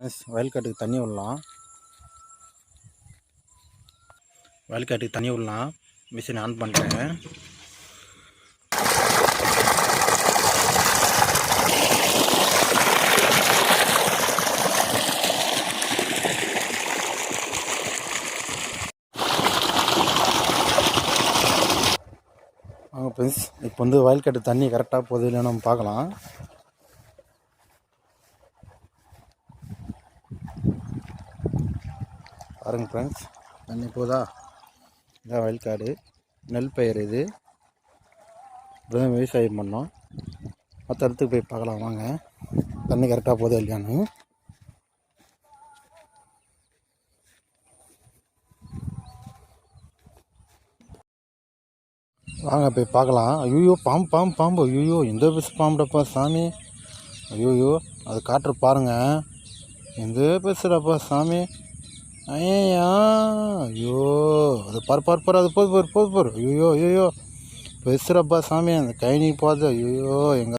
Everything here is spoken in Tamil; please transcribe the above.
வயல்காட்டுக்கு தண்ணி விடலாம். வயல்காட்டுக்கு தண்ணி விடலாம். மிஷின் ஆன் பண்ணிட்டேங்க. வாங்க ஃப்ரெண்ட்ஸ், இப்போ வயல்காட்டு தண்ணி கரெக்டாக போகுது இல்லைன்னு நம்ம பார்க்கலாம். பாருங்கள் ஃப்ரெண்ட்ஸ், தண்ணி போதா? இதான் வயல்காடு, நெல் பயிர். இது இப்படிதான் விவசாயம் பண்ணோம். மற்ற இடத்துக்கு போய் பார்க்கலாம் வாங்க, தண்ணி கரெக்டாக போதா இல்லையான்னு. வாங்க போய் பார்க்கலாம். ஐயோ பாம்பு பாம்பு பாம்பு! ஐயோ எந்த பெருசு பாம்புடப்பா சாமி! ஐயோயோ அது காட்டுற பாருங்க, எந்த பெருசுடாப்பா சாமி! ஐயா ஐயோ அது பாரு அது போது பாரு. ஐயோ ஐயோ பெருசுடாப்பா சாமி! அந்த கைனி போகுது. ஐயோ எங்க